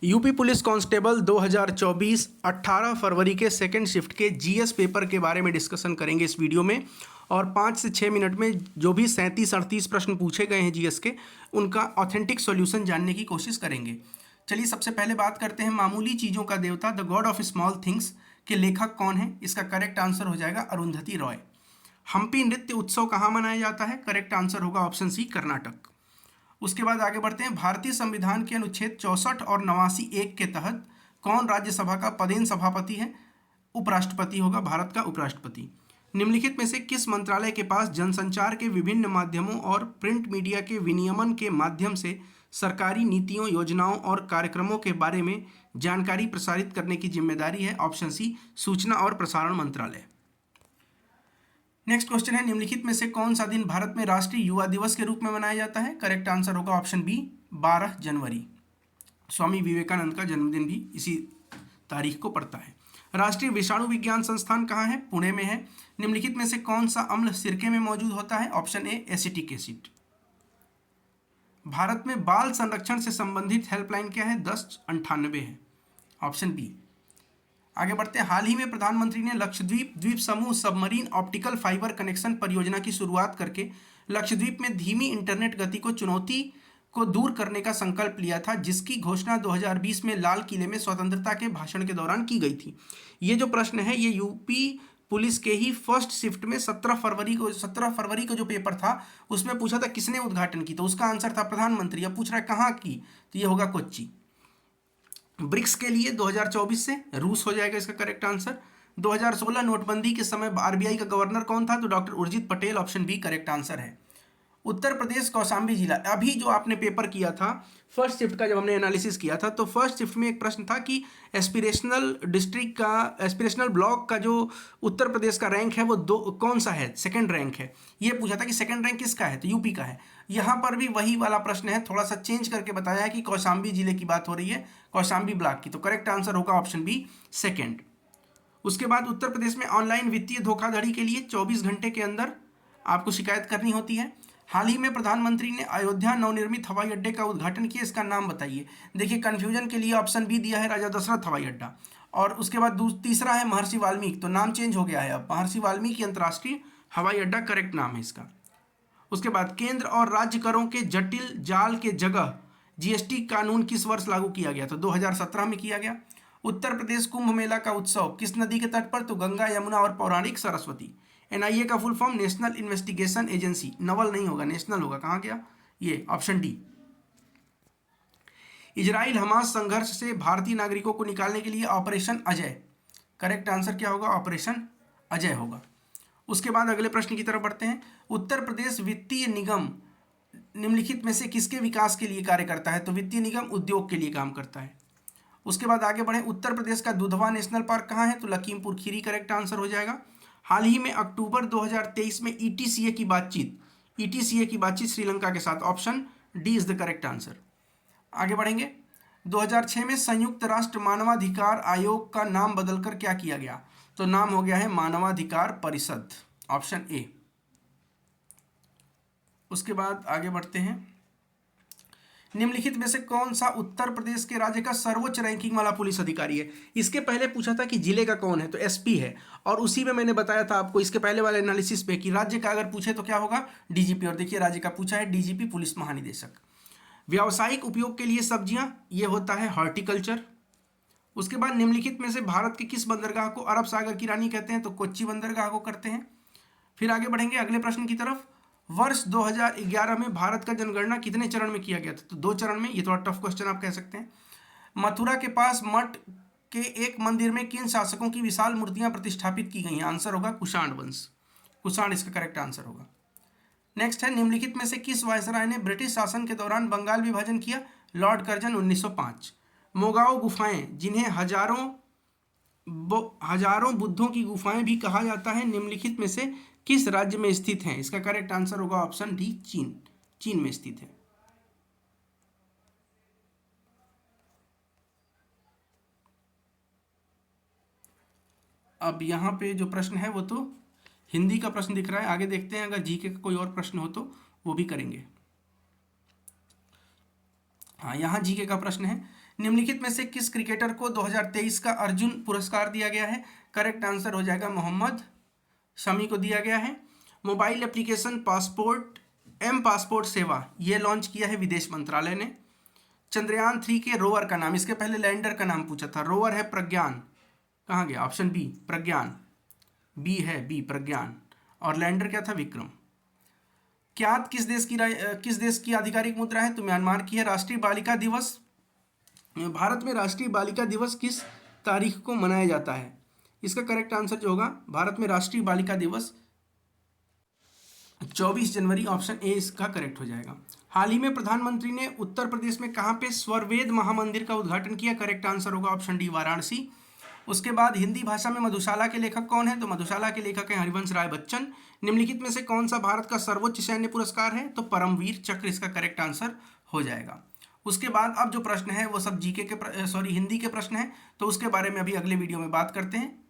UP police constable 2024 18 फरवरी के second shift के GS paper के बारे में डिस्कशन करेंगे इस वीडियो में। और 5 से 6 मिनट में जो भी 37-38 प्रश्न पूछे गए हैं जीएस के, उनका ऑथेंटिक सॉल्यूशन जानने की कोशिश करेंगे। चलिए सबसे पहले बात करते हैं मामूली चीज़ों का देवता the God of small things के लेखक कौन है। इसका करेक्ट आंसर हो जाएगा अरुंधति रॉय। हम्पी नृत्य उत्सव कहाँ मनाया जाता है? करेक्ट आंसर होगा ऑप्शन सी, कर्नाटक। उसके बाद आगे बढ़ते हैं। भारतीय संविधान के अनुच्छेद 64 और 89(1) के तहत कौन राज्यसभा का पदेन सभापति है? उपराष्ट्रपति होगा, भारत का उपराष्ट्रपति। निम्नलिखित में से किस मंत्रालय के पास जनसंचार के विभिन्न माध्यमों और प्रिंट मीडिया के विनियमन के माध्यम से सरकारी नीतियों, योजनाओं और कार्यक्रमों के बारे में जानकारी प्रसारित करने की जिम्मेदारी है? ऑप्शन सी, सूचना और प्रसारण मंत्रालय। नेक्स्ट क्वेश्चन है, निम्नलिखित में से कौन सा दिन भारत में राष्ट्रीय युवा दिवस के रूप में मनाया जाता है? करेक्ट आंसर होगा ऑप्शन बी, 12 जनवरी। स्वामी विवेकानंद का जन्मदिन भी इसी तारीख को पड़ता है। राष्ट्रीय विषाणु विज्ञान संस्थान कहाँ है? पुणे में है। निम्नलिखित में से कौन सा अम्ल सिरके में मौजूद होता है? Option A, acetic acid. Bharat में बाल संरक्षण से संबंधित हेल्पलाइन क्या है? 1098 है, ऑप्शन बी। आगे बढ़ते हैं। हाल ही में प्रधानमंत्री ने लक्षद्वीप द्वीप समूह सबमरीन ऑप्टिकल फाइबर कनेक्शन परियोजना की शुरुआत करके लक्षद्वीप में धीमी इंटरनेट गति को चुनौती को दूर करने का संकल्प लिया था, जिसकी घोषणा 2020 में लाल किले में स्वतंत्रता के भाषण के दौरान की गई थी। ये जो प्रश्न है ये यूपी पुलिस के ही फर्स्ट शिफ्ट में 17 फरवरी को जो पेपर था उसमें पूछा था किसने उद्घाटन की, तो उसका आंसर था प्रधानमंत्री। अब पूछ रहा है कहाँ की, तो ये होगा कोच्चि। ब्रिक्स के लिए 2024 से रूस हो जाएगा इसका करेक्ट आंसर। 2016 नोटबंदी के समय आरबीआई का गवर्नर कौन था? तो doctor Urjit Patel, option B correct answer है। उत्तर प्रदेश कौशाम्बी जिला, अभी जो आपने पेपर किया था फर्स्ट शिफ्ट का, जब हमने एनालिसिस किया था तो फर्स्ट शिफ्ट में एक प्रश्न था कि एस्पिरेशनल डिस्ट्रिक्ट का, एस्पिरेशनल ब्लॉक का जो उत्तर प्रदेश का रैंक है वो कौन सा है? सेकंड रैंक है। ये पूछा था कि सेकंड रैंक किसका है, तो यूपी का है। यहाँ पर भी वही वाला प्रश्न है, थोड़ा सा चेंज करके बताया है कि कौशाम्बी जिले की बात हो रही है, कौशाम्बी ब्लॉक की। तो करेक्ट आंसर होगा ऑप्शन बी, सेकेंड। उसके बाद उत्तर प्रदेश में ऑनलाइन वित्तीय धोखाधड़ी के लिए 24 घंटे के अंदर आपको शिकायत करनी होती है। हाल ही में प्रधानमंत्री ने अयोध्या नवनिर्मित हवाई अड्डे का उद्घाटन किया, इसका नाम बताइए। देखिए कंफ्यूजन के लिए ऑप्शन बी दिया है राजा दशरथ हवाई अड्डा, और उसके बाद तीसरा है महर्षि वाल्मीकि, तो नाम चेंज हो गया है, अब महर्षि वाल्मीकि अंतर्राष्ट्रीय हवाई अड्डा करेक्ट नाम है इसका। उसके बाद केंद्र और राज्य करों के जटिल जाल के जगह जीएसटी कानून किस वर्ष लागू किया गया? तो 2017 में किया गया। उत्तर प्रदेश कुंभ मेला का उत्सव किस नदी के तट पर? तो गंगा, यमुना और पौराणिक सरस्वती। एनआईए का full form national investigation agency, Naval नहीं होगा, नेशनल होगा। कहाँ गया ये? Option D. इजराइल हमास संघर्ष से भारतीय नागरिकों को निकालने के लिए ऑपरेशन अजय, करेक्ट आंसर क्या होगा? ऑपरेशन अजय होगा। उसके बाद अगले प्रश्न की तरफ बढ़ते हैं। उत्तर प्रदेश वित्तीय निगम निम्नलिखित में से किसके विकास के लिए कार्य करता है? तो वित्तीय निगम उद्योग के लिए काम करता है। उसके बाद आगे बढ़े। उत्तर प्रदेश का दुधवा नेशनल पार्क कहाँ है? तो लखीमपुर खीरी करेक्ट आंसर हो जाएगा। हाल ही में अक्टूबर 2023 में ईटीसीए की बातचीत श्रीलंका के साथ, option D is the correct answer. आगे बढ़ेंगे। 2006 में संयुक्त राष्ट्र मानवाधिकार आयोग का नाम बदलकर क्या किया गया? तो नाम हो गया है मानवाधिकार परिषद, ऑप्शन ए। उसके बाद आगे बढ़ते हैं। निम्नलिखित में से कौन सा उत्तर प्रदेश के राज्य का सर्वोच्च रैंकिंग वाला पुलिस अधिकारी है? इसके पहले पूछा था कि जिले का कौन है, तो एसपी है, और उसी में मैंने बताया था आपको इसके पहले वाले एनालिसिस पे कि राज्य का अगर पूछे तो क्या होगा? डीजीपी। और देखिए राज्य का पूछा है डीजीपी, पुलिस महानिदेशक। व्यावसायिक उपयोग के लिए सब्जियां, ये होता है हॉर्टिकल्चर। उसके बाद निम्नलिखित में से भारत के किस बंदरगाह को अरब सागर की रानी कहते हैं? तो कोच्चि बंदरगाह को करते हैं। फिर आगे बढ़ेंगे अगले प्रश्न की तरफ। वर्ष 2011 में भारत का जनगणना कितने चरण में किया गया था? तो 2 चरण में। ये थोड़ा टफ क्वेश्चन आप कह सकते हैं। मथुरा के पास मठ के एक मंदिर में किन शासकों की विशाल मूर्तियां प्रतिष्ठापित की गई हैं? आंसर होगा कुषाण वंश, कुषाण इसका करेक्ट आंसर होगा। नेक्स्ट है, निम्नलिखित में से किस वायसराय ने ब्रिटिश शासन के दौरान बंगाल विभाजन किया? Lord Curzon, 1905। मोगाओ गुफाएं, जिन्हें हजारों बुद्धों की गुफाएं भी कहा जाता है, निम्नलिखित में से किस राज्य में स्थित हैं? इसका करेक्ट आंसर होगा ऑप्शन डी, चीन में स्थित है। अब यहाँ पे जो प्रश्न है वो तो हिंदी का प्रश्न दिख रहा है, आगे देखते हैं। अगर जीके का कोई और प्रश्न हो तो वो भी करेंगे। हाँ, यहाँ जीके का प्रश्न है। निम्नलिखित में से किस क्रिकेटर को 2023 का अर्जुन पुरस्कार दिया गया है? करेक्ट आंसर हो जाएगा मोहम्मद शमी को दिया गया है। मोबाइल एप्लीकेशन पासपोर्ट पासपोर्ट सेवा ये लॉन्च किया है विदेश मंत्रालय ने। चंद्रयान 3 के रोवर का नाम, इसके पहले लैंडर का नाम पूछा था, रोवर है प्रज्ञान, कहाँ गया? ऑप्शन बी प्रज्ञान, बी है बी प्रज्ञान, और लैंडर क्या था? विक्रम। क्यात किस देश की आधिकारिक मुद्रा है? तो म्यांमार की है। राष्ट्रीय बालिका दिवस, भारत में राष्ट्रीय बालिका दिवस किस तारीख को मनाया जाता है? इसका करेक्ट आंसर जो होगा, भारत में राष्ट्रीय बालिका दिवस 24 जनवरी, ऑप्शन ए इसका करेक्ट हो जाएगा। हाल ही में प्रधानमंत्री ने उत्तर प्रदेश में कहाँ पे स्वरवेद महामंदिर का उद्घाटन किया? करेक्ट आंसर होगा ऑप्शन डी वाराणसी। उसके बाद हिंदी भाषा में मधुशाला के लेखक कौन है? तो मधुशाला के लेखक हैं हरिवंश राय बच्चन। निम्नलिखित में से कौन सा भारत का सर्वोच्च सैन्य पुरस्कार है? तो परमवीर चक्र इसका करेक्ट आंसर हो जाएगा। उसके बाद अब जो प्रश्न है वो सब जीके के हिंदी के प्रश्न हैं, तो उसके बारे में अभी अगले वीडियो में बात करते हैं।